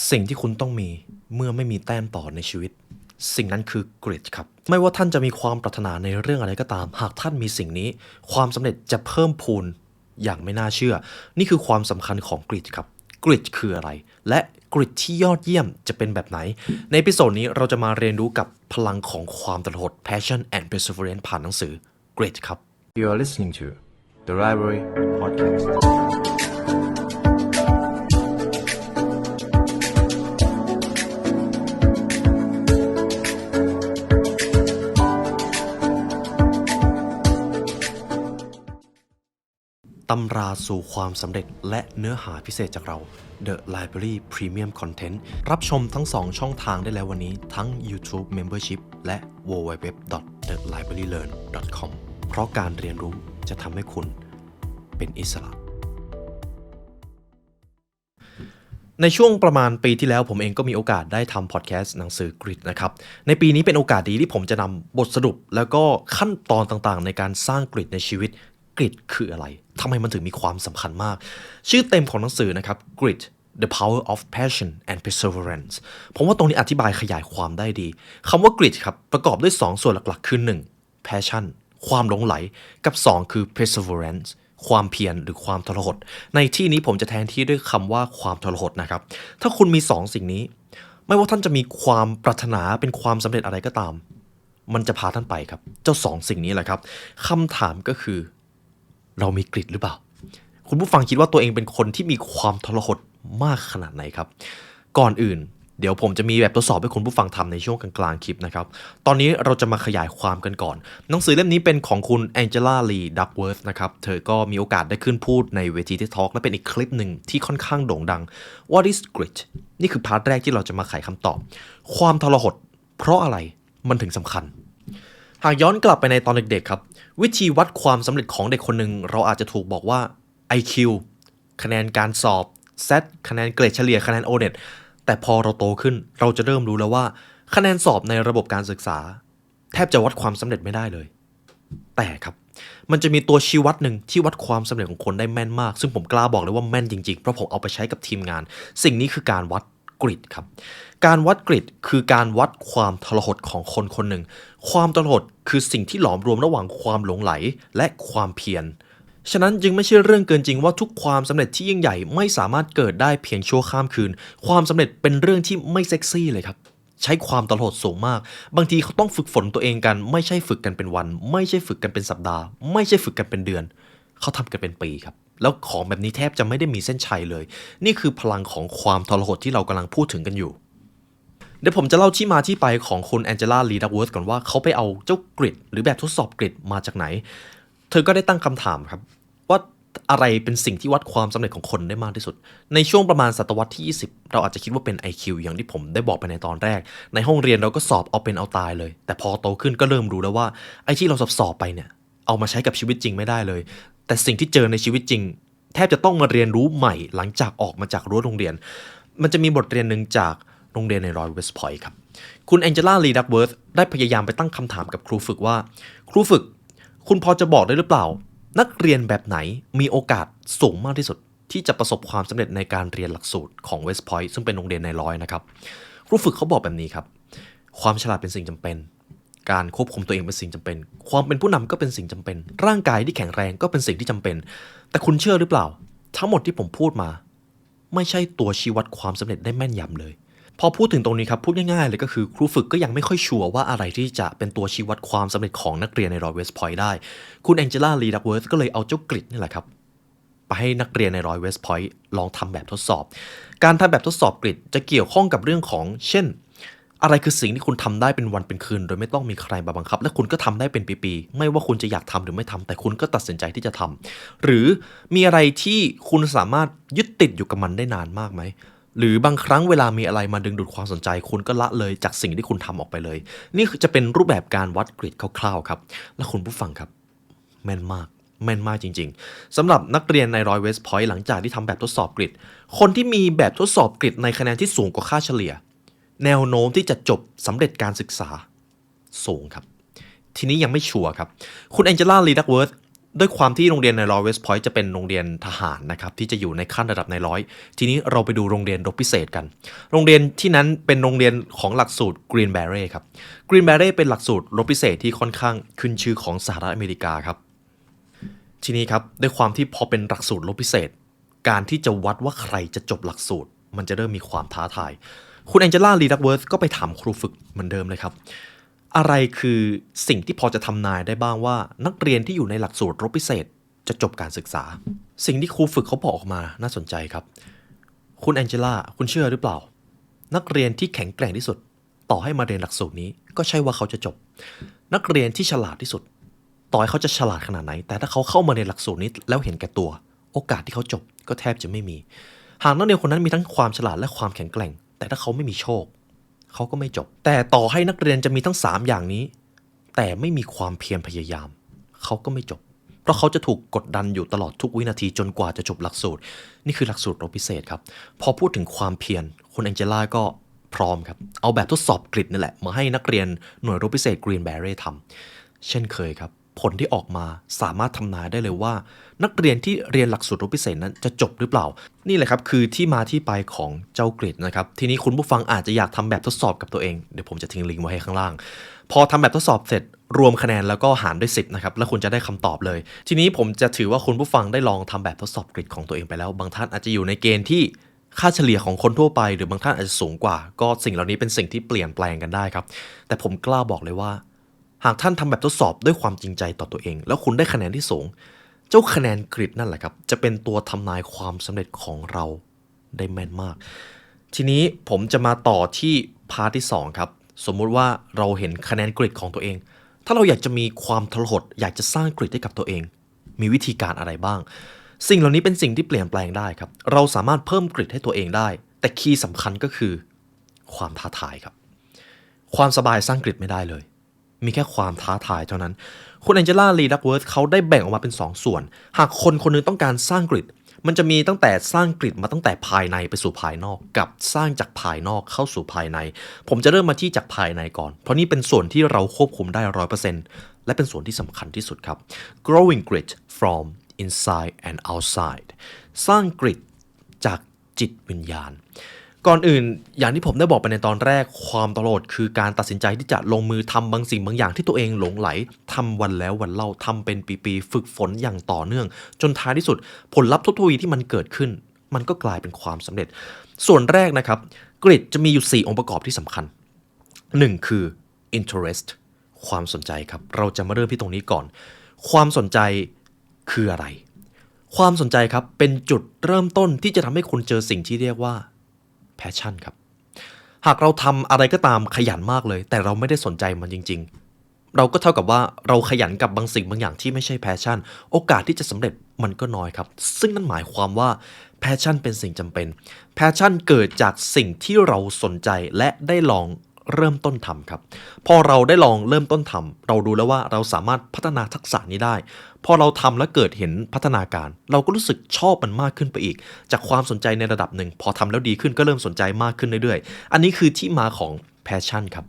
สิ่งที่คุณต้องมีเมื่อไม่มีแต้มต่อในชีวิตสิ่งนั้นคือ grit ครับไม่ว่าท่านจะมีความปรารถนาในเรื่องอะไรก็ตามหากท่านมีสิ่งนี้ความสำเร็จจะเพิ่มพูนอย่างไม่น่าเชื่อนี่คือความสำคัญของ grit ครับ grit คืออะไรและ grit ที่ยอดเยี่ยมจะเป็นแบบไหนในเอพิโซดนี้เราจะมาเรียนรู้กับพลังของความตระหด passion and perseverance ผ่านหนังสือ grit ครับ You are listening to The Library Podcast. ตำราสู่ความสำเร็จและเนื้อหาพิเศษจากเรา The Library Premium Content รับชมทั้ง2ช่องทางได้แล้ววันนี้ทั้ง YouTube Membership และ www.thelibrarylearn.com เพราะการเรียนรู้จะทำให้คุณเป็นอิสระในช่วงประมาณปีที่แล้วผมเองก็มีโอกาสได้ทำพอดแคสต์หนังสือกริดนะครับในปีนี้เป็นโอกาสดีที่ผมจะนำบทสรุปแล้วก็ขั้นตอนต่างๆในการสร้างกริดในชีวิตกริดคืออะไรทำไมมันถึงมีความสำคัญมากชื่อเต็มของหนังสือนะครับ Grit The Power of Passion and Perseverance ผมว่าตรงนี้อธิบายขยายความได้ดีคำว่า Grit ครับประกอบด้วย2ส่วนหลักๆคือ 1. Passion ความหลงไหลกับ2คือ Perseveranceความเพียรหรือความทรหดในที่นี้ผมจะแทนที่ด้วยคำว่าความทรหดนะครับถ้าคุณมี2สิ่งนี้ไม่ว่าท่านจะมีความปรารถนาเป็นความสำเร็จอะไรก็ตามมันจะพาท่านไปครับเจ้า2สิ่งนี้แหละครับคำถามก็คือเรามีกริดหรือเปล่าคุณผู้ฟังคิดว่าตัวเองเป็นคนที่มีความทรหดมากขนาดไหนครับก่อนอื่นเดี๋ยวผมจะมีแบบทดสอบให้คุณผู้ฟังทำในช่วงกลางๆคลิปนะครับตอนนี้เราจะมาขยายความกันก่อนหนังสือเล่มนี้เป็นของคุณแองเจล่าลีดักเวิร์ธนะครับเธอก็มีโอกาสได้ขึ้นพูดในเวที TED Talk และเป็นอีกคลิปหนึ่งที่ค่อนข้างโด่งดัง What is grit นี่คือพาร์ทแรกที่เราจะมาไขคำตอบความทรหดเพราะอะไรมันถึงสำคัญหากย้อนกลับไปในตอนเด็กๆครับวิธีวัดความสำเร็จของเด็กคนหนึ่งเราอาจจะถูกบอกว่า IQ คะแนนการสอบ SAT คะแนนเกรดเฉลี่ยคะแนน O-NET แต่พอเราโตขึ้นเราจะเริ่มรู้แล้วว่าคะแนนสอบในระบบการศึกษาแทบจะวัดความสำเร็จไม่ได้เลยแต่ครับมันจะมีตัวชี้วัดหนึ่งที่วัดความสำเร็จของคนได้แม่นมากซึ่งผมกล้าบอกเลยว่าแม่นจริงๆเพราะผมเอาไปใช้กับทีมงานสิ่งนี้คือการวัดกริดครับการวัดกริดคือการวัดความทรหดของคนคนหนึ่งความทรหดคือสิ่งที่หลอมรวมระหว่างความหลงไหลและความเพียรฉะนั้นจึงไม่ใช่เรื่องเกินจริงว่าทุกความสำเร็จที่ยิ่งใหญ่ไม่สามารถเกิดได้เพียงชั่วข้ามคืนความสำเร็จเป็นเรื่องที่ไม่เซ็กซี่เลยครับใช้ความตลอดสูงมากบางทีเขาต้องฝึกฝนตัวเองกันไม่ใช่ฝึกกันเป็นวันไม่ใช่ฝึกกันเป็นสัปดาห์ไม่ใช่ฝึกกันเป็นเดือนเขาทำกันเป็นปีครับแล้วของแบบนี้แทบจะไม่ได้มีเส้นชัยเลยนี่คือพลังของความทรหดที่เรากำลังพูดถึงกันอยู่เดี๋ยวผมจะเล่าที่มาที่ไปของคุณแองเจล่าลีดักเวิร์ธก่อนว่าเขาไปเอาเจ้ากริดหรือแบบทดสอบกริดมาจากไหนเธอก็ได้ตั้งคำถามครับว่าอะไรเป็นสิ่งที่วัดความสำเร็จของคนได้มากที่สุดในช่วงประมาณศตวรรษที่20เราอาจจะคิดว่าเป็น IQ อย่างที่ผมได้บอกไปในตอนแรกในห้องเรียนเราก็สอบเอาเป็นเอาตายเลยแต่พอโตขึ้นก็เริ่มรู้แล้วว่าไอ้ที่เราสอบไปเนี่ยเอามาใช้กับชีวิตจริงไม่ได้เลยแต่สิ่งที่เจอในชีวิตจริงแทบจะต้องมาเรียนรู้ใหม่หลังจากออกมาจากรั้วโรงเรียนมันจะมีบทเรียนหนึ่งจากโรงเรียนในรอยเวสต์พอยต์ครับคุณแองเจล่าลีดักเวิร์ธได้พยายามไปตั้งคำถามกับครูฝึกว่าครูฝึกคุณพอจะบอกได้หรือเปล่านักเรียนแบบไหนมีโอกาสสูงมากที่สุดที่จะประสบความสำเร็จในการเรียนหลักสูตรของ West Point ซึ่งเป็นโรงเรียนในร้อยนะครับครูฝึกเขาบอกแบบนี้ครับความฉลาดเป็นสิ่งจำเป็นการควบคุมตัวเองเป็นสิ่งจำเป็นความเป็นผู้นำก็เป็นสิ่งจำเป็นร่างกายที่แข็งแรงก็เป็นสิ่งที่จำเป็นแต่คุณเชื่อหรือเปล่าทั้งหมดที่ผมพูดมาไม่ใช่ตัวชี้วัดความสำเร็จได้แม่นยำเลยพอพูดถึงตรงนี้ครับพูดง่ายๆเลยก็คือครูฝึกก็ยังไม่ค่อยชัวร์ว่าอะไรที่จะเป็นตัวชี้วัดความสำเร็จของนักเรียนในรอยเวสต์พอยต์ได้คุณแองเจล่าลีดักเวิร์ธก็เลยเอาเจ้ากริดนี่แหละครับไปให้นักเรียนในรอยเวสต์พอยต์ลองทำแบบทดสอบการทำแบบทดสอบกริดจะเกี่ยวข้องกับเรื่องของเช่นอะไรคือสิ่งที่คุณทำได้เป็นวันเป็นคืนโดยไม่ต้องมีใครมาบังคับและคุณก็ทำได้เป็นปีๆไม่ว่าคุณจะอยากทำหรือไม่ทำแต่คุณก็ตัดสินใจที่จะทำหรือมีอะไรที่คุณสามารถยึดติดอยู่กับมันได้นานมากไหมหรือบางครั้งเวลามีอะไรมาดึงดูดความสนใจคุณก็ละเลยจากสิ่งที่คุณทำออกไปเลยนี่จะเป็นรูปแบบการวัดกริดคร่าวๆครับและคุณผู้ฟังครับแม่นมากจริงๆสำหรับนักเรียนในรอยเวสต์พอยต์หลังจากที่ทำแบบทดสอบกริดคนที่มีแบบทดสอบกริดในคะแนนที่สูงกว่าค่าเฉลี่ยแนวโน้มที่จะจบสำเร็จการศึกษาสูงครับทีนี้ยังไม่ชัวร์ครับคุณแองเจล่าลีดักเวิร์ธ ด้วยความที่โรงเรียนในรอยเวสต์พอยต์จะเป็นโรงเรียนทหารนะครับที่จะอยู่ในขั้นระดับในร้อยทีนี้เราไปดูโรงเรียนรบพิเศษกันโรงเรียนที่นั้นเป็นโรงเรียนของหลักสูตร Green Beret ครับ Green Beret เป็นหลักสูตรรบพิเศษที่ค่อนข้างขึ้นชื่อของสหรัฐอเมริกาครับทีนี้ครับด้วยความที่พอเป็นหลักสูตรรบพิเศษการที่จะวัดว่าใครจะจบหลักสูตรมันจะเริ่มมีความท้าทายคุณแองเจล่าลีดักเวิร์ธก็ไปถามครูฝึกเหมือนเดิมเลยครับอะไรคือสิ่งที่พอจะทำนายได้บ้างว่านักเรียนที่อยู่ในหลักสูตรรบพิเศษจะจบการศึกษาสิ่งที่ครูฝึกเขาบอกออกมาน่าสนใจครับคุณแองเจล่าคุณเชื่อหรือเปล่านักเรียนที่แข็งแกร่งที่สุดต่อให้มาเรียนหลักสูตรนี้ก็ใช่ว่าเขาจะจบนักเรียนที่ฉลาดที่สุดต่อให้เขาจะฉลาดขนาดไหนแต่ถ้าเขาเข้ามาในหลักสูตรนี้แล้วเห็นแก่ตัวโอกาสที่เขาจบก็แทบจะไม่มีหากนักเรียนคนนั้นมีทั้งความฉลาดและความแข็งแกร่งแต่ถ้าเขาไม่มีโชคเขาก็ไม่จบแต่ต่อให้นักเรียนจะมีทั้ง3อย่างนี้แต่ไม่มีความเพียรพยายามเขาก็ไม่จบเพราะเขาจะถูกกดดันอยู่ตลอดทุกวินาทีจนกว่าจะจบหลักสูตรนี่คือหลักสูตรรบพิเศษครับพอพูดถึงความเพียรคุณแองเจล่าก็พร้อมครับเอาแบบทดสอบกริดนี่แหละมาให้นักเรียนหน่วยรบพิเศษ Green Beret ทำเช่นเคยครับผลที่ออกมาสามารถทำนายได้เลยว่านักเรียนที่เรียนหลักสูตรรบพิเศษนั้นจะจบหรือเปล่านี่แหละครับคือที่มาที่ไปของเจ้ากริดนะครับทีนี้คุณผู้ฟังอาจจะอยากทำแบบทดสอบกับตัวเองเดี๋ยวผมจะทิ้งลิงก์ไว้ให้ข้างล่างพอทำแบบทดสอบเสร็จรวมคะแนนแล้วก็หารด้วย10นะครับแล้วคุณจะได้คำตอบเลยทีนี้ผมจะถือว่าคุณผู้ฟังได้ลองทำแบบทดสอบกริดของตัวเองไปแล้วบางท่านอาจจะอยู่ในเกณฑ์ที่ค่าเฉลี่ยของคนทั่วไปหรือบางท่านอาจจะสูงกว่าก็สิ่งเหล่านี้เป็นสิ่งที่เปลี่ยนแปลงกันได้ครับแต่ผมกล้าบอกเลยว่าหากท่านทำแบบทดสอบด้วยความจริงใจต่อตัวเองแล้วคุณได้คะแนนที่สูงเจ้าคะแนนกริดนั่นแหละครับจะเป็นตัวทำนายความสำเร็จของเราได้แม่นมากทีนี้ผมจะมาต่อที่พาร์ทที่2ครับสมมุติว่าเราเห็นคะแนนกริดของตัวเองถ้าเราอยากจะมีความทรหดอยากจะสร้างกริดให้กับตัวเองมีวิธีการอะไรบ้างสิ่งเหล่านี้เป็นสิ่งที่เปลี่ยนแปลงได้ครับเราสามารถเพิ่มกริดให้ตัวเองได้แต่คีย์สำคัญก็คือความท้าทายครับความสบายสร้างกริดไม่ได้เลยมีแค่ความท้าทายเท่านั้นคุณแองเจล่าลีดักเวิร์ธเขาได้แบ่งออกมาเป็น2ส่วนหากคนคนนึงต้องการสร้างกริดมันจะมีตั้งแต่สร้างกริดมาตั้งแต่ภายในไปสู่ภายนอกกับสร้างจากภายนอกเข้าสู่ภายในผมจะเริ่มมาที่จากภายในก่อนเพราะนี่เป็นส่วนที่เราควบคุมได้ 100% และเป็นส่วนที่สำคัญที่สุดครับ growing grit from inside and outside สร้างกริดจากจิตวิญญาณก่อนอื่นอย่างที่ผมได้บอกไปในตอนแรกความตลอดคือการตัดสินใจที่จะลงมือทำบางสิ่งบางอย่างที่ตัวเองหลงไหลทำวันแล้ววันเล่าทำเป็นปีๆฝึกฝนอย่างต่อเนื่องจนท้ายที่สุดผลลัพธ์ทุกทวีที่มันเกิดขึ้นมันก็กลายเป็นความสำเร็จส่วนแรกนะครับกริดจะมีอยู่4องค์ประกอบที่สำคัญ1คือ interest ความสนใจครับเราจะมาเริ่มที่ตรงนี้ก่อนความสนใจคืออะไรความสนใจครับเป็นจุดเริ่มต้นที่จะทำให้คุณเจอสิ่งที่เรียกว่าpassion ครับหากเราทำอะไรก็ตามขยันมากเลยแต่เราไม่ได้สนใจมันจริงๆเราก็เท่ากับว่าเราขยันกับบางสิ่งบางอย่างที่ไม่ใช่ passion โอกาสที่จะสำเร็จมันก็น้อยครับซึ่งนั่นหมายความว่า passion เป็นสิ่งจำเป็น passion เกิดจากสิ่งที่เราสนใจและได้ลองเริ่มต้นทำครับพอเราได้ลองเริ่มต้นทำเราดูแล้วว่าเราสามารถพัฒนาทักษะนี้ได้พอเราทำแล้วเกิดเห็นพัฒนาการเราก็รู้สึกชอบมันมากขึ้นไปอีกจากความสนใจในระดับหนึ่งพอทำแล้วดีขึ้นก็เริ่มสนใจมากขึ้นเรื่อยๆอันนี้คือที่มาของ passion ครับ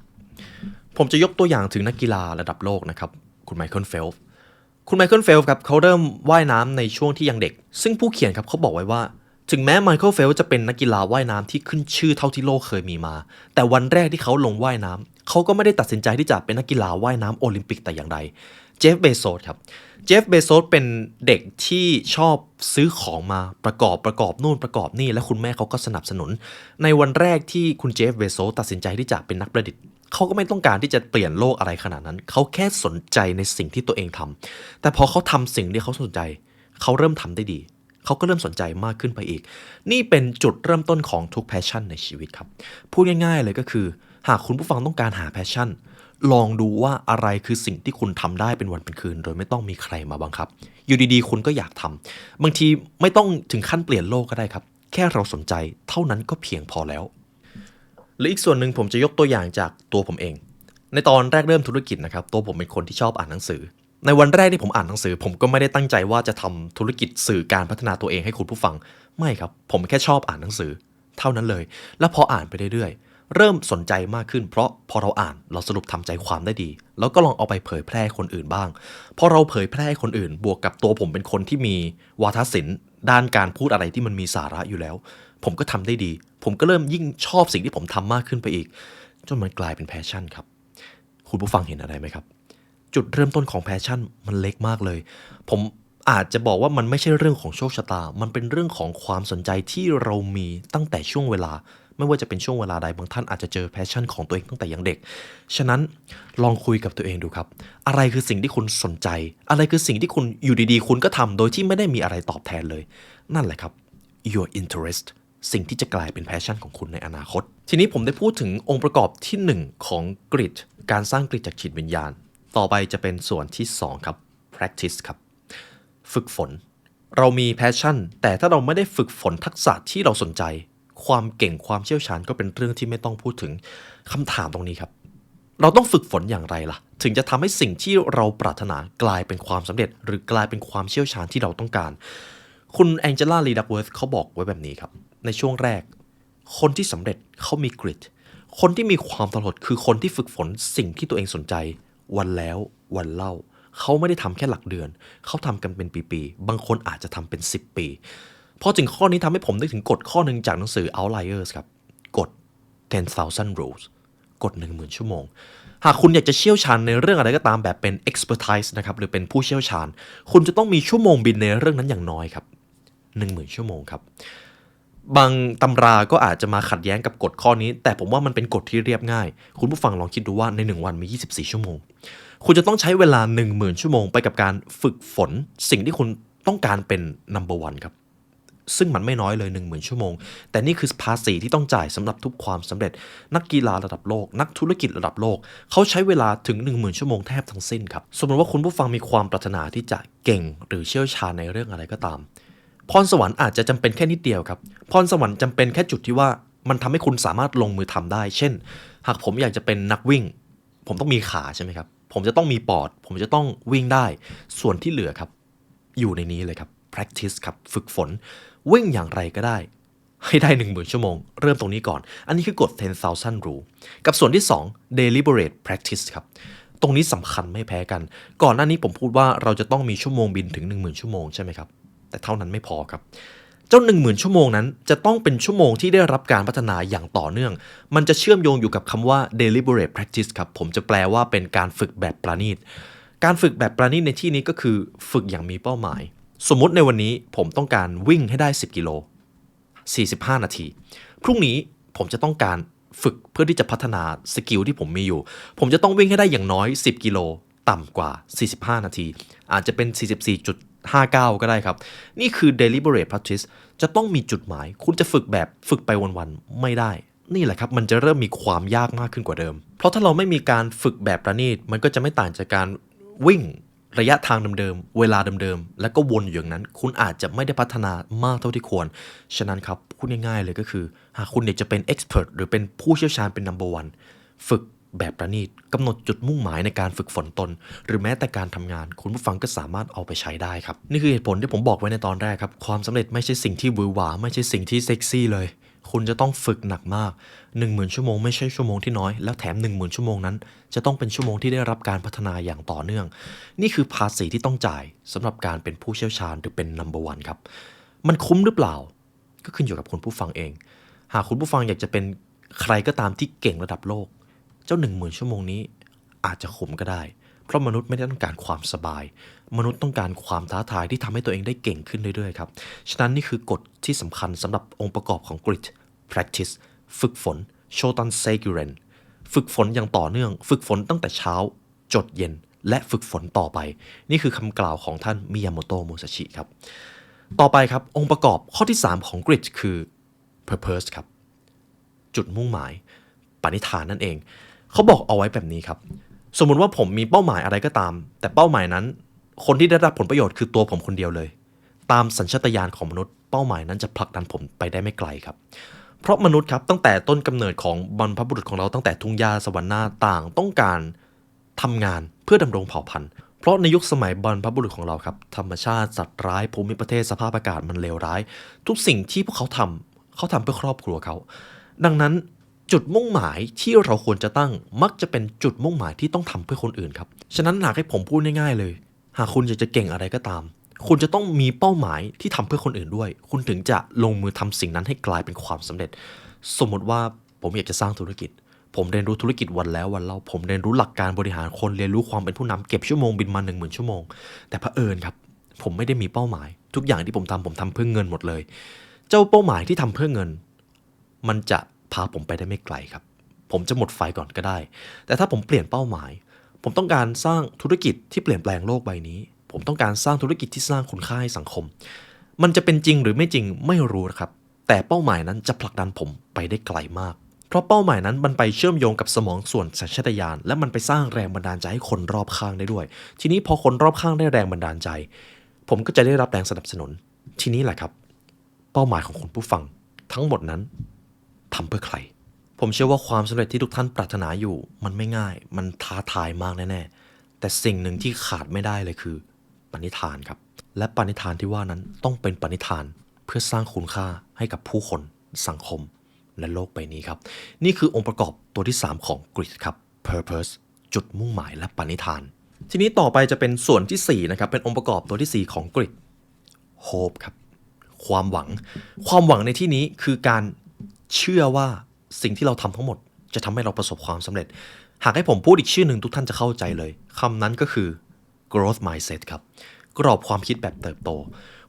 ผมจะยกตัวอย่างถึงนักกีฬาระดับโลกนะครับคุณไมเคิลเฟลป์ครับเขาเริ่มว่ายน้ำในช่วงที่ยังเด็กซึ่งผู้เขียนครับเขาบอกไว้ว่าถึงแม้ไมเคิลเฟลป์จะเป็นนักกีฬาว่ายน้ำที่ขึ้นชื่อเท่าที่โลกเคยมีมาแต่วันแรกที่เขาลงว่ายน้ำเขาก็ไม่ได้ตัดสินใจที่จะเป็นนักกีฬาว่ายน้ำโอลิมปิกแต่อย่างใดเจฟเบโซสครับเจฟเบโซสเป็นเด็กที่ชอบซื้อของมาประกอบนู่นประกอบนี่และคุณแม่เขาก็สนับสนุนในวันแรกที่คุณเจฟเบโซสตัดสินใจที่จะเป็นนักประดิษฐ์เขาก็ไม่ต้องการที่จะเปลี่ยนโลกอะไรขนาดนั้นเขาแค่สนใจในสิ่งที่ตัวเองทำแต่พอเขาทำสิ่งที่เขาสนใจเขาเริ่มทำได้ดีเขาก็เริ่มสนใจมากขึ้นไปอีกนี่เป็นจุดเริ่มต้นของทุกแพชชั่นในชีวิตครับพูดง่ายๆเลยก็คือหากคุณผู้ฟังต้องการหาแพชชั่นลองดูว่าอะไรคือสิ่งที่คุณทำได้เป็นวันเป็นคืนโดยไม่ต้องมีใครมาบังคับอยู่ดีๆคุณก็อยากทำบางทีไม่ต้องถึงขั้นเปลี่ยนโลกก็ได้ครับแค่เราสนใจเท่านั้นก็เพียงพอแล้วและอีกส่วนหนึ่งผมจะยกตัวอย่างจากตัวผมเองในตอนแรกเริ่มธุรกิจนะครับตัวผมเป็นคนที่ชอบอ่านหนังสือในวันแรกที่ผมอ่านหนังสือผมก็ไม่ได้ตั้งใจว่าจะทำธุรกิจสื่อการพัฒนาตัวเองให้คุณผู้ฟังไม่ครับผมแค่ชอบอ่านหนังสือเท่านั้นเลยแล้วพออ่านไปเรื่อยๆ เริ่มสนใจมากขึ้นเพราะพอเราอ่านเราสรุปทำใจความได้ดีแล้วก็ลองเอาไปเผยแพร่ให้คนอื่นบ้างพอเราเผยแพร่ให้คนอื่นบวกกับตัวผมเป็นคนที่มีวาทศิลป์ด้านการพูดอะไรที่มันมีสาระอยู่แล้วผมก็ทำได้ดีผมก็เริ่มยิ่งชอบสิ่งที่ผมทำมากขึ้นไปอีกจนมันกลายเป็นแพชชั่นครับคุณผู้ฟังเห็นอะไรไหมครับจุดเริ่มต้นของแพชชั่นมันเล็กมากเลยผมอาจจะบอกว่ามันไม่ใช่เรื่องของโชคชะตามันเป็นเรื่องของความสนใจที่เรามีตั้งแต่ช่วงเวลาไม่ว่าจะเป็นช่วงเวลาใดบางท่านอาจจะเจอแพชชั่นของตัวเองตั้งแต่ยังเด็กฉะนั้นลองคุยกับตัวเองดูครับอะไรคือสิ่งที่คุณสนใจอะไรคือสิ่งที่คุณอยู่ดีๆคุณก็ทำโดยที่ไม่ได้มีอะไรตอบแทนเลยนั่นแหละครับ your interest สิ่งที่จะกลายเป็นแพชชั่นของคุณในอนาคตทีนี้ผมได้พูดถึงองค์ประกอบที่1ของกริดการสร้างกริดจากจิตวิญญาณต่อไปจะเป็นส่วนที่2ครับ practice ครับฝึกฝนเรามีแพชชั่นแต่ถ้าเราไม่ได้ฝึกฝนทักษะที่เราสนใจความเก่งความเชี่ยวชาญก็เป็นเรื่องที่ไม่ต้องพูดถึงคำถามตรงนี้ครับเราต้องฝึกฝนอย่างไรล่ะถึงจะทำให้สิ่งที่เราปรารถนากลายเป็นความสำเร็จหรือกลายเป็นความเชี่ยวชาญที่เราต้องการคุณแองเจล่า ลีดักเวิร์ธเขาบอกไว้แบบนี้ครับในช่วงแรกคนที่สำเร็จเขามีกริดคนที่มีความตลอดคือคนที่ฝึกฝนสิ่งที่ตัวเองสนใจวันแล้ววันเล่าเขาไม่ได้ทำแค่หลักเดือนเขาทำกันเป็นปีๆบางคนอาจจะทำเป็น10 ปีพอถึงข้อนี้ทำให้ผมนึกถึงกฎข้อหนึ่งจากหนังสือ Outliers ครับกฎ 10,000 rules กฎ 10,000 ชั่วโมงหากคุณอยากจะเชี่ยวชาญในเรื่องอะไรก็ตามแบบเป็น expertise นะครับหรือเป็นผู้เชี่ยวชาญคุณจะต้องมีชั่วโมงบินในเรื่องนั้นอย่างน้อยครับ 10,000 ชั่วโมงครับบางตำราก็อาจจะมาขัดแย้งกับกฎข้อนี้แต่ผมว่ามันเป็นกฎที่เรียบง่ายคุณผู้ฟังลองคิดดูว่าใน1วันมี24ชั่วโมงคุณจะต้องใช้เวลา 10,000 ชั่วโมงไปกับการฝึกฝนสิ่งที่คุณต้องการเป็น number one ครับซึ่งมันไม่น้อยเลย 10,000 ชั่วโมงแต่นี่คือภาษีที่ต้องจ่ายสำหรับทุกความสำเร็จนักกีฬาระดับโลกนักธุรกิจระดับโลกเขาใช้เวลาถึง 10,000 ชั่วโมงแทบทั้งสิ้นครับสมมติว่าคุณผู้ฟังมีความปรารถนาที่จะเก่งหรือเชี่ยวชาญในเรื่องอะไรก็ตามพรสวรรค์อาจจะจำเป็นแค่นิดเดียวครับพรสวรรค์จำเป็นแค่จุดที่ว่ามันทำให้คุณสามารถลงมือทำได้เช่นหากผมอยากจะเป็นนักวิ่งผมต้องมีขาใช่ไหมครับผมจะต้องมีปอดผมจะต้องวิ่งได้ส่วนที่เหลือครับอยู่ในนี้เลยครับ practice ครับฝึกฝนวิ่งอย่างไรก็ได้ให้ได้ 10,000 ชั่วโมงเริ่มตรงนี้ก่อนอันนี้คือกฎ 10,000 rule กับส่วนที่2 deliberate practice ครับตรงนี้สำคัญไม่แพ้กันก่อนหน้านี้ผมพูดว่าเราจะต้องมีชั่วโมงบินถึง 10,000 ชั่วโมงใช่ไหมครับแต่เท่านั้นไม่พอครับเจ้า 10,000 ชั่วโมงนั้นจะต้องเป็นชั่วโมงที่ได้รับการพัฒนาอย่างต่อเนื่องมันจะเชื่อมโยงอยู่กับคำว่า deliberate practice ครับผมจะแปลว่าเป็นการฝึกแบบประณีตการฝึกแบบประณีตในที่นี้ก็คือฝึกอย่างมีเป้าหมายสมมุติในวันนี้ผมต้องการวิ่งให้ได้10 กิโล45 นาทีพรุ่งนี้ผมจะต้องการฝึกเพื่อที่จะพัฒนาสกิลที่ผมมีอยู่ผมจะต้องวิ่งให้ได้อย่างน้อย10 กิโลต่ำกว่า45 นาทีอาจจะเป็น44.59ก็ได้ครับนี่คือ deliberate practice จะต้องมีจุดหมายคุณจะฝึกแบบฝึกไปวันๆไม่ได้นี่แหละครับมันจะเริ่มมีความยากมากขึ้นกว่าเดิมเพราะถ้าเราไม่มีการฝึกแบบประณีตมันก็จะไม่ต่างจากการวิ่งระยะทางเดิมๆเวลาเดิมๆแล้วก็วนอยู่อย่างนั้นคุณอาจจะไม่ได้พัฒนามากเท่าที่ควรฉะนั้นครับพูดง่ายๆเลยก็คือหากคุณอยากจะเป็น expert หรือเป็นผู้เชี่ยวชาญเป็น number one ฝึกแบบประณีตกำหนดจุดมุ่งหมายในการฝึกฝนตนหรือแม้แต่การทำงานคุณผู้ฟังก็สามารถเอาไปใช้ได้ครับนี่คือเหตุผลที่ผมบอกไว้ในตอนแรกครับความสำเร็จไม่ใช่สิ่งที่หวือหวาไม่ใช่สิ่งที่เซ็กซี่เลยคุณจะต้องฝึกหนักมาก 10,000 ชั่วโมงไม่ใช่ชั่วโมงที่น้อยแล้วแถม 10,000 ชั่วโมงนั้นจะต้องเป็นชั่วโมงที่ได้รับการพัฒนาอย่างต่อเนื่องนี่คือภาษีที่ต้องจ่ายสำหรับการเป็นผู้เชี่ยวชาญหรือเป็น number one ครับมันคุ้มหรือเปล่าก็ขึ้นอยู่กับคุณผู้ฟังเองหากคุณผู้ฟังอยากจะเป็นใครก็ตามที่เก่งระดับโลกเจ้า 10,000 ชั่วโมงนี้อาจจะคุ้มก็ได้เพราะมนุษย์ไม่ได้ต้องการความสบายมนุษย์ต้องการความท้าทายที่ทำให้ตัวเองได้เก่งขึ้นเรื่อยๆครับฉะนั้นนี่คือกฎที่สำคัญสำหรับองค์ประกอบของ grit practice ฝึกฝนโชตันเซกิเรนฝึกฝนอย่างต่อเนื่องฝึกฝนตั้งแต่เช้าจดเย็นและฝึกฝนต่อไปนี่คือคำกล่าวของท่านมิยาโมโตะมุซาชิครับต่อไปครับองค์ประกอบข้อที่3ของ grit คือ purpose ครับจุดมุ่งหมายปณิธานนั่นเองเขาบอกเอาไว้แบบนี้ครับสมมุติว่าผมมีเป้าหมายอะไรก็ตามแต่เป้าหมายนั้นคนที่ได้รับผลประโยชน์คือตัวผมคนเดียวเลยตามสัญชาตญาณของมนุษย์เป้าหมายนั้นจะผลักดันผมไปได้ไม่ไกลครับเพราะมนุษย์ครับตั้งแต่ต้นกำเนิดของบรรพบุรุษของเราตั้งแต่ทุ่งหญ้าสวรรค์หน้าต่างต้องการทำงานเพื่อดำรงเผ่าพันธุ์เพราะในยุคสมัยบรรพบุรุษของเราครับธรรมชาติสัตว์ร้ายภูมิประเทศสภาพอากาศมันเลวร้ายทุกสิ่งที่พวกเขาทำเพื่อครอบครัวเขาดังนั้น จุดมุ่งหมายที่เราควรจะตั้งมักจะเป็นจุดมุ่งหมายที่ต้องทำเพื่อคนอื่นครับฉะนั้นหากให้ผมพูดง่ายๆเลยหากคุณอยากจะเก่งอะไรก็ตามคุณจะต้องมีเป้าหมายที่ทำเพื่อคนอื่นด้วยคุณถึงจะลงมือทำสิ่งนั้นให้กลายเป็นความสำเร็จสมมติว่าผมอยากจะสร้างธุรกิจผมเรียนรู้ธุรกิจวันแล้ววันเล่าผมเรียนรู้หลักการบริหารคนเรียนรู้ความเป็นผู้นำเก็บชั่วโมงบินมา 10,000 ชั่วโมงแต่เผอิญครับผมไม่ได้มีเป้าหมายทุกอย่างที่ผมทำเพื่อเงินหมดเลยเจ้าเป้าหมายที่ทำเพื่อเงินมันจะพาผมไปได้ไม่ไกลครับผมจะหมดไฟก่อนก็ได้แต่ถ้าผมเปลี่ยนเป้าหมายผมต้องการสร้างธุรกิจที่เปลี่ยนแปลงโลกใบนี้ผมต้องการสร้างธุรกิจที่สร้างคุณค่าให้สังคมมันจะเป็นจริงหรือไม่จริงไม่รู้นะครับแต่เป้าหมายนั้นจะผลักดันผมไปได้ไกลมากเพราะเป้าหมายนั้นมันไปเชื่อมโยงกับสมองส่วนสัญชาตญาณและมันไปสร้างแรงบันดาลใจให้คนรอบข้างได้ด้วยทีนี้พอคนรอบข้างได้แรงบันดาลใจผมก็จะได้รับแรงสนับสนุนทีนี้แหละครับเป้าหมายของคุณผู้ฟังทั้งหมดนั้นทำเพื่อใครผมเชื่อว่าความสำเร็จที่ทุกท่านปรารถนาอยู่มันไม่ง่ายมันท้าทายมากแน่ๆแต่สิ่งหนึ่งที่ขาดไม่ได้เลยคือปณิธานครับและปณิธานที่ว่านั้นต้องเป็นปณิธานเพื่อสร้างคุณค่าให้กับผู้คนสังคมและโลกใบนี้ครับนี่คือองค์ประกอบตัวที่3ของ Grit ครับ Purpose จุดมุ่งหมายและปณิธานทีนี้ต่อไปจะเป็นส่วนที่4นะครับเป็นองค์ประกอบตัวที่4ของ Grit Hope ครับความหวังในที่นี้คือการเชื่อว่าสิ่งที่เราทำทั้งหมดจะทำให้เราประสบความสำเร็จหากให้ผมพูดอีกชื่อหนึ่งทุกท่านจะเข้าใจเลยคำนั้นก็คือ growth mindset ครับกรอบความคิดแบบเติบโต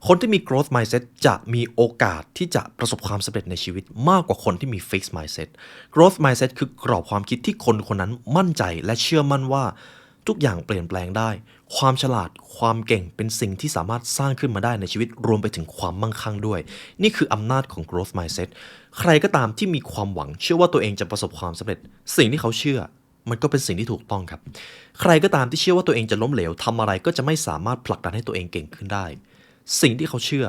คนที่มี growth mindset จะมีโอกาสที่จะประสบความสำเร็จในชีวิตมากกว่าคนที่มี fixed mindset growth mindset คือกรอบความคิดที่คนคนนั้นมั่นใจและเชื่อมั่นว่าทุกอย่างเปลี่ยนแปลงได้ความฉลาดความเก่งเป็นสิ่งที่สามารถสร้างขึ้นมาได้ในชีวิตรวมไปถึงความมั่งคั่งด้วยนี่คืออำนาจของ growth mindset ใครก็ตามที่มีความหวังเชื่อว่าตัวเองจะประสบความสำเร็จสิ่งที่เขาเชื่อมันก็เป็นสิ่งที่ถูกต้องครับใครก็ตามที่เชื่อว่าตัวเองจะล้มเหลวทำอะไรก็จะไม่สามารถผลักดันให้ตัวเองเก่งขึ้นได้สิ่งที่เขาเชื่อ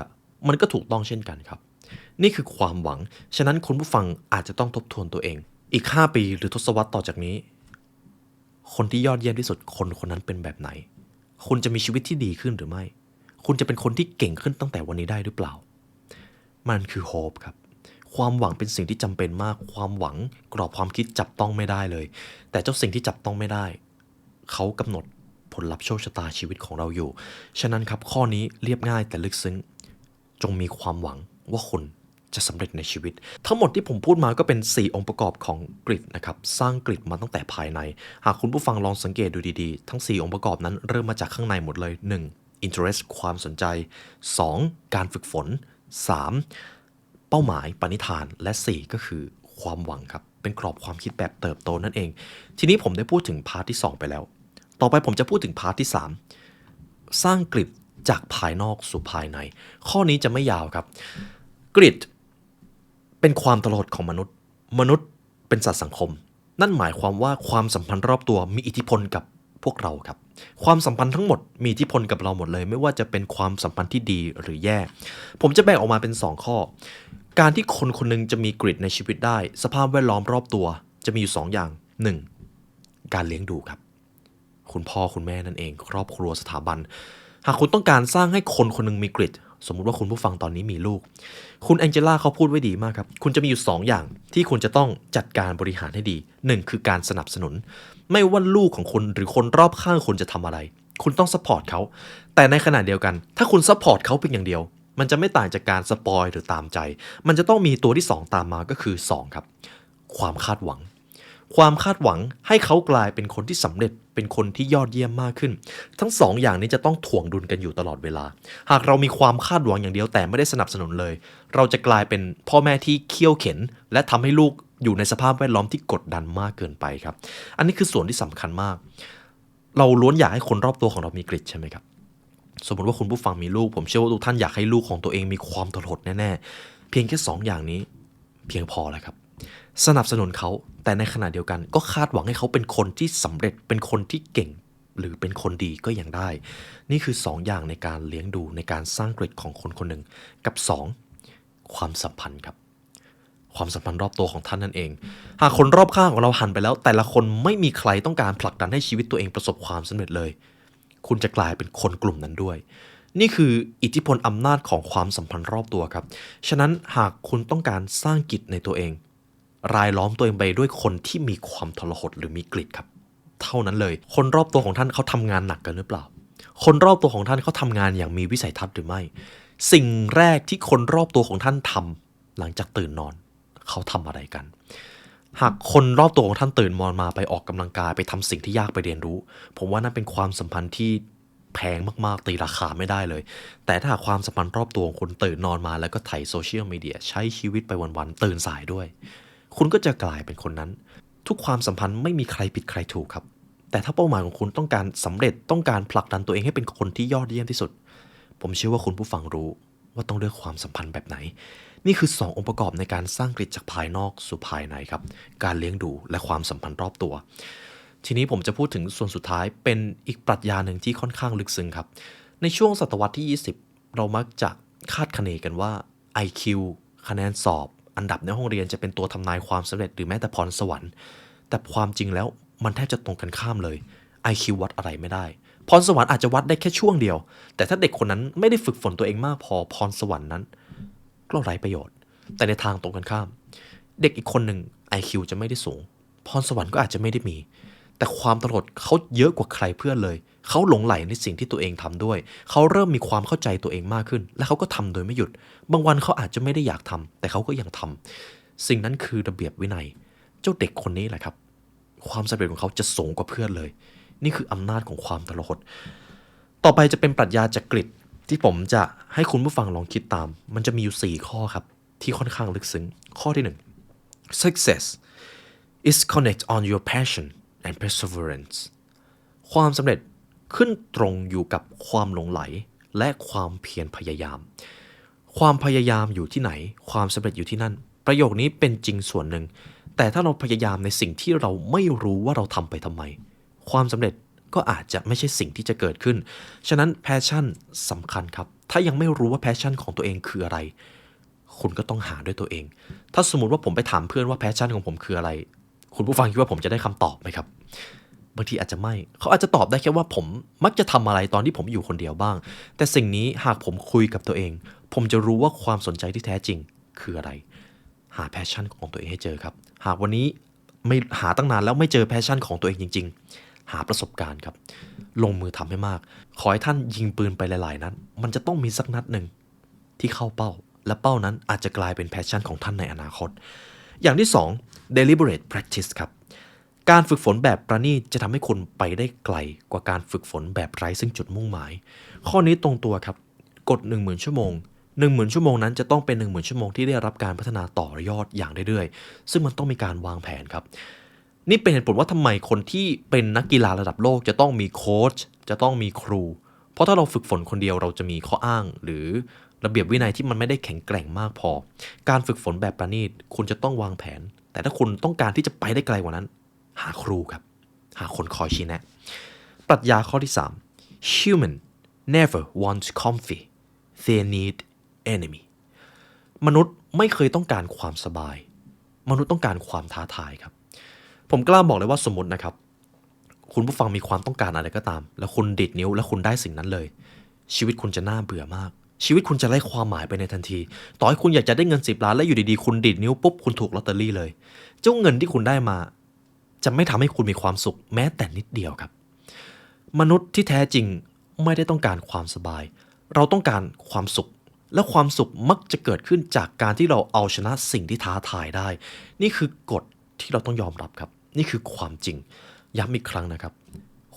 มันก็ถูกต้องเช่นกันครับนี่คือความหวังฉะนั้นคุณผู้ฟังอาจจะต้องทบทวนตัวเองอีก5ปีหรือทศวรรษต่อจากนี้คนที่ยอดเยี่ยมที่สุดคนคนนั้นเป็นแบบไหนคุณจะมีชีวิตที่ดีขึ้นหรือไม่คุณจะเป็นคนที่เก่งขึ้นตั้งแต่วันนี้ได้หรือเปล่ามันคือ hope ครับความหวังเป็นสิ่งที่จำเป็นมากความหวังกรอบความคิดจับต้องไม่ได้เลยแต่เจ้าสิ่งที่จับต้องไม่ได้เขากำหนดผลลัพธ์โชคชะตาชีวิตของเราอยู่ฉะนั้นครับข้อนี้เรียบง่ายแต่ลึกซึ้งจงมีความหวังว่าคุณจะสำเร็จในชีวิตทั้งหมดที่ผมพูดมาก็เป็น4องค์ประกอบของ Grit นะครับสร้าง Grit มาตั้งแต่ภายในหากคุณผู้ฟังลองสังเกตดูดีๆทั้ง4องค์ประกอบนั้นเริ่มมาจากข้างในหมดเลย 1. interest ความสนใจ 2. การฝึกฝน 3. เป้าหมายปณิธานและ4ก็คือความหวังครับเป็นกรอบความคิดแบบเติบโตนั่นเองทีนี้ผมได้พูดถึงพาร์ทที่2ไปแล้วต่อไปผมจะพูดถึงพาร์ทที่3สร้างกริดจากภายนอกสู่ภายในข้อนี้จะไม่ยาวครับกริดเป็นความตลอดของมนุษย์เป็นสัตว์สังคมนั่นหมายความว่าความสัมพันธ์รอบตัวมีอิทธิพลกับพวกเราครับความสัมพันธ์ทั้งหมดมีอิทธิพลกับเราหมดเลยไม่ว่าจะเป็นความสัมพันธ์ที่ดีหรือแย่ผมจะแบ่งออกมาเป็น2ข้อการที่คนคนนึงจะมีกริดในชีวิตได้สภาพแวดล้อมรอบตัวจะมีอยู่2อย่าง 1. การเลี้ยงดูครับคุณพ่อคุณแม่นั่นเองครอบครัวสถาบันหากคุณต้องการสร้างให้คนคนนึงมีกริดสมมุติว่าคุณผู้ฟังตอนนี้มีลูกคุณแองเจล่าเขาพูดไว้ดีมากครับคุณจะมีอยู่2อย่างที่คุณจะต้องจัดการบริหารให้ดี1คือการสนับสนุนไม่ว่าลูกของคุณหรือคนรอบข้างคุณจะทำอะไรคุณต้องซัพพอร์ตเขาแต่ในขณะเดียวกันถ้าคุณซัพพอร์ตเขาเพียงอย่างเดียวมันจะไม่ต่างจากการสปอยหรือตามใจมันจะต้องมีตัวที่2ตามมาก็คือ2ครับความคาดหวังให้เขากลายเป็นคนที่สำเร็จเป็นคนที่ยอดเยี่ยมมากขึ้นทั้ง2อย่างนี้จะต้องถ่วงดุลกันอยู่ตลอดเวลาหากเรามีความคาดหวังอย่างเดียวแต่ไม่ได้สนับสนุนเลยเราจะกลายเป็นพ่อแม่ที่เคี่ยวเข็นและทำให้ลูกอยู่ในสภาพแวดล้อมที่กดดันมากเกินไปครับอันนี้คือส่วนที่สำคัญมากเราล้วนอยากให้คนรอบตัวของเรามีกริดใช่ไหมครับสมมติว่าคุณผู้ฟังมีลูกผมเชื่อว่าทุกท่านอยากให้ลูกของตัวเองมีความทรหดแน่ๆเพียงแค่2อย่างนี้เพียงพอแล้วครับสนับสนุนเขาแต่ในขณะเดียวกันก็คาดหวังให้เขาเป็นคนที่สำเร็จเป็นคนที่เก่งหรือเป็นคนดีก็ยังได้นี่คือ2อย่างในการเลี้ยงดูในการสร้างกริดของคนคนหนึ่งกับ2ความสัมพันธ์ครับความสัมพันธ์รอบตัวของท่านนั่นเองหากคนรอบข้างของเราหันไปแล้วแต่ละคนไม่มีใครต้องการผลักดันให้ชีวิตตัวเองประสบความสำเร็จเลยคุณจะกลายเป็นคนกลุ่มนั้นด้วยนี่คืออิทธิพลอำนาจของความสัมพันธ์รอบตัวครับฉะนั้นหากคุณต้องการสร้างกิจในตัวเอง รายล้อมตัวเองไปด้วยคนที่มีความทรหดหรือมีกฤตครับเท่านั้นเลยคนรอบตัวของท่านเขาทำงานหนักกันหรือเปล่าคนรอบตัวของท่านเขาทำงานอย่างมีวิสัยทัศน์หรือไม่สิ่งแรกที่คนรอบตัวของท่านทำหลังจากตื่นนอนเขาทำอะไรกันหากคนรอบตัวของท่านตื่นนอนมาไปออกกำลังกายไปทำสิ่งที่ยากไปเรียนรู้ผมว่านั่นเป็นความสัมพันธ์ที่แพงมากๆตีราคาไม่ได้เลยแต่ถ้าหากความสัมพันธ์รอบตัวของคุณตื่นนอนมาแล้วก็ไถโซเชียลมีเดียใช้ชีวิตไปวันๆตื่นสายด้วยคุณก็จะกลายเป็นคนนั้นทุกความสัมพันธ์ไม่มีใครผิดใครถูกครับแต่ถ้าเป้าหมายของคุณต้องการสำเร็จต้องการผลักดันตัวเองให้เป็นคนที่ยอดเยี่ยมที่สุดผมเชื่อว่าคุณผู้ฟังรู้ว่าต้องเลือกความสัมพันธ์แบบไหนนี่คือ2 องค์ประกอบในการสร้างกฤตจากภายนอกสู่ภายในครับการเลี้ยงดูและความสัมพันธ์รอบตัวทีนี้ผมจะพูดถึงส่วนสุดท้ายเป็นอีกปรัชญาหนึ่งที่ค่อนข้างลึกซึ้งครับในช่วงศตวรรษที่20เรามักจะคาดคะเนกันว่า IQ คะแนนสอบอันดับในห้องเรียนจะเป็นตัวทำนายความสำเร็จหรือแม้แต่พรสวรรค์แต่ความจริงแล้วมันแทบจะตรงกันข้ามเลย IQ วัดอะไรไม่ได้พรสวรรค์อาจจะวัดได้แค่ช่วงเดียวแต่ถ้าเด็กคนนั้นไม่ได้ฝึกฝนตัวเองมากพอพรสวรรค์นั้นก็ไร้ประโยชน์แต่ในทางตรงกันข้ามเด็กอีกคนหนึ่ง IQ จะไม่ได้สูงพรสวรรค์ก็อาจจะไม่ได้มีแต่ความตลอดเขาเยอะกว่าใครเพื่อนเลยเขาหลงใหลในสิ่งที่ตัวเองทำด้วยเขาเริ่มมีความเข้าใจตัวเองมากขึ้นและเขาก็ทำโดยไม่หยุดบางวันเขาอาจจะไม่ได้อยากทำแต่เขาก็ยังทำสิ่งนั้นคือระเบียบวินัยเจ้าเด็กคนนี้แหละครับความสำเร็จของเขาจะสูงกว่าเพื่อนเลยนี่คืออำนาจของความทรหดต่อไปจะเป็นปรัชญาจักริดที่ผมจะให้คุณผู้ฟังลองคิดตามมันจะมีอยู่4ข้อครับที่ค่อนข้างลึกซึ้งข้อที่1 success is connect on your passion and perseverance ความสำเร็จขึ้นตรงอยู่กับความหลงไหลและความเพียรพยายามความพยายามอยู่ที่ไหนความสำเร็จอยู่ที่นั่นประโยคนี้เป็นจริงส่วนหนึ่งแต่ถ้าเราพยายามในสิ่งที่เราไม่รู้ว่าเราทำไปทำไมความสำเร็จก็อาจจะไม่ใช่สิ่งที่จะเกิดขึ้นฉะนั้น passion สำคัญครับถ้ายังไม่รู้ว่า passion ของตัวเองคืออะไรคุณก็ต้องหาด้วยตัวเองถ้าสมมติว่าผมไปถามเพื่อนว่า passion ของผมคืออะไรคุณผู้ฟังคิดว่าผมจะได้คำตอบไหมครับบางทีอาจจะไม่เขาอาจจะตอบได้แค่ว่าผมมักจะทำอะไรตอนที่ผมอยู่คนเดียวบ้างแต่สิ่งนี้หากผมคุยกับตัวเองผมจะรู้ว่าความสนใจที่แท้จริงคืออะไรหาแพชชั่นของตัวเองให้เจอครับหากวันนี้ไม่หาตั้งนานแล้วไม่เจอแพชชั่นของตัวเองจริงๆหาประสบการณ์ครับลงมือทำให้มากขอให้ท่านยิงปืนไปหลายๆนัดมันจะต้องมีสักนัดหนึ่งที่เข้าเป้าและเป้านั้นอาจจะกลายเป็นแพชชั่นของท่านในอนาคตอย่างที่2 deliberate practice ครับการฝึกฝนแบบประณีตจะทำให้คุณไปได้ไกลกว่าการฝึกฝนแบบไร้ซึ่งจุดมุ่งหมายข้อนี้ตรงตัวครับกฎ 10,000 ชั่วโมง 10,000 ชั่วโมงนั้นจะต้องเป็น 10,000 ชั่วโมงที่ได้รับการพัฒนาต่อยอดอย่างเรื่อยๆซึ่งมันต้องมีการวางแผนครับนี่เป็นเหตุผลว่าทำไมคนที่เป็นนักกีฬาระดับโลกจะต้องมีโค้ชจะต้องมีครูเพราะถ้าเราฝึกฝนคนเดียวเราจะมีข้ออ้างหรือระเบียบวินัยที่มันไม่ได้แข็งแกร่งมากพอการฝึกฝนแบบประณีตคุณจะต้องวางแผนแต่ถ้าคุณต้องการที่จะไปได้ไกลกว่านั้นหาครูครับหาคนคอยชี้แนะปรัชญาข้อที่3 Human never want comfy they need enemy มนุษย์ไม่เคยต้องการความสบายมนุษย์ต้องการความท้าทายครับผมกล้าบอกเลยว่าสมมตินะครับคุณผู้ฟังมีความต้องการอะไรก็ตามแล้วคุณดีดนิ้วแล้วคุณได้สิ่งนั้นเลยชีวิตคุณจะน่าเบื่อมากชีวิตคุณจะไร้ความหมายไปในทันทีต่อให้คุณอยากจะได้เงิน10 ล้านแล้วอยู่ดีๆคุณดีดนิ้วปุ๊บคุณถูกลอตเตอรี่เลยเจ้าเงินที่คุณได้มาจะไม่ทำให้คุณมีความสุขแม้แต่นิดเดียวครับมนุษย์ที่แท้จริงไม่ได้ต้องการความสบายเราต้องการความสุขและความสุขมักจะเกิดขึ้นจากการที่เราเอาชนะสิ่งที่ท้าทายได้นี่คือกฎที่เราต้องยอมรับครับนี่คือความจริงย้ำอีกครั้งนะครับ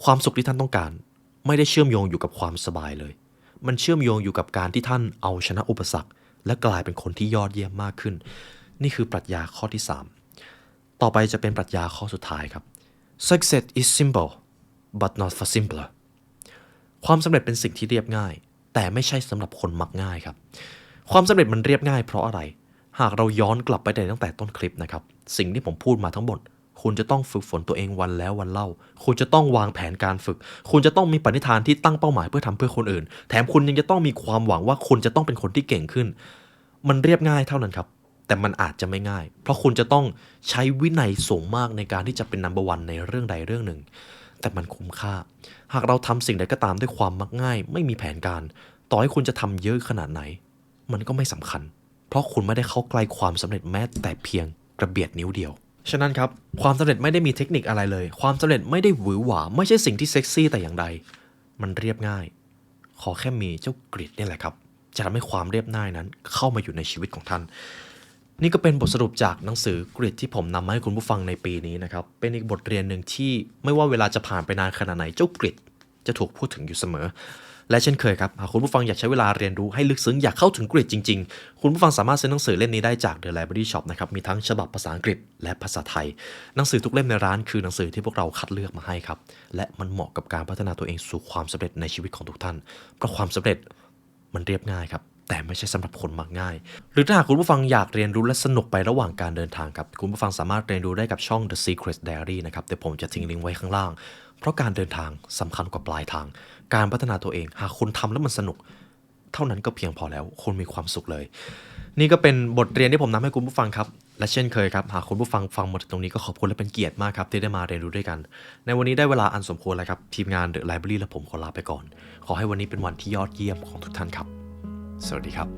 ความสุขที่ท่านต้องการไม่ได้เชื่อมโยงอยู่กับความสบายเลยมันเชื่อมโยงอยู่กับการที่ท่านเอาชนะอุปสรรคและกลายเป็นคนที่ยอดเยี่ยมมากขึ้นนี่คือปรัชญาข้อที่3ต่อไปจะเป็นปรัชญาข้อสุดท้ายครับ Success is simple but not for simpler ความสำเร็จเป็นสิ่งที่เรียบง่ายแต่ไม่ใช่สำหรับคนมักง่ายครับความสำเร็จมันเรียบง่ายเพราะอะไรหากเราย้อนกลับไปได้ตั้งแต่ต้นคลิปนะครับสิ่งที่ผมพูดมาทั้งหมดคุณจะต้องฝึกฝนตัวเองวันแล้ววันเล่าคุณจะต้องวางแผนการฝึกคุณจะต้องมีปณิธานที่ตั้งเป้าหมายเพื่อทำเพื่อคนอื่นแถมคุณยังจะต้องมีความหวังว่าคุณจะต้องเป็นคนที่เก่งขึ้นมันเรียบง่ายเท่านั้นครับแต่มันอาจจะไม่ง่ายเพราะคุณจะต้องใช้วินัยสูงมากในการที่จะเป็น number one ในเรื่องใดเรื่องหนึ่งแต่มันคุ้มค่าหากเราทำสิ่งใดก็ตามด้วยความมักง่ายไม่มีแผนการต่อให้คุณจะทำเยอะขนาดไหนมันก็ไม่สำคัญเพราะคุณไม่ได้เข้าใกล้ความสำเร็จแม้แต่เพียง กระเบียดนิ้วเดียวฉะนั้นครับความสำเร็จไม่ได้มีเทคนิคอะไรเลยความสำเร็จไม่ได้หวือหวาไม่ใช่สิ่งที่เซ็กซี่แต่อย่างใดมันเรียบง่ายขอแค่มีเจ้ากริดนี่แหละครับจะทำให้ความเรียบง่ายนั้นเข้ามาอยู่ในชีวิตของท่านนี่ก็เป็นบทสรุปจากหนังสือกริดที่ผมนำมาให้คุณผู้ฟังในปีนี้นะครับเป็นอีกบทเรียนหนึ่งที่ไม่ว่าเวลาจะผ่านไปนานขนาดไหนเจ้ากริดจะถูกพูดถึงอยู่เสมอและเช่นเคยครับหากคุณผู้ฟังอยากใช้เวลาเรียนรู้ให้ลึกซึ้งอยากเข้าถึงกริดจริงๆคุณผู้ฟังสามารถซื้อหนังสือเล่มนี้ได้จาก The Library Shop นะครับมีทั้งฉบับภาษาอังกฤษและภาษาไทยหนังสือทุกเล่มในร้านคือหนังสือที่พวกเราคัดเลือกมาให้ครับและมันเหมาะกับการพัฒนาตัวเองสู่ความสำเร็จในชีวิตของทุกท่านเพราะความสำเร็จมันเรียบง่ายครับแต่ไม่ใช่สำหรับคนมักง่ายหรือถ้าหากคุณผู้ฟังอยากเรียนรู้และสนุกไประหว่างการเดินทางครับคุณผู้ฟังสามารถเรียนรู้ได้กับช่อง The Secret Diary นะครับเดี๋ยวผมจะทิ้งลิงก์ไว้ข้างล่างเพราะการเดินทางสำคัญกว่าปลายทางการพัฒนาตัวเองหากคุณทำแล้วมันสนุกเท่านั้นก็เพียงพอแล้วคุณมีความสุขเลยนี่ก็เป็นบทเรียนที่ผมนำให้คุณผู้ฟังครับและเช่นเคยครับหากคุณผู้ฟังฟังมาถึงตรงนี้ก็ขอบคุณและเป็นเกียรติมากครับที่ได้มาเรียนรู้ด้วยกันในวันนี้ได้เวลาอันสมควรแล้วครับทีมงาน The Library และผมขอลาไปก่อนขอให้วันนี้เป็นวันที่ยอดเยี่ยมของทุกท่านครับสวัสดีครับ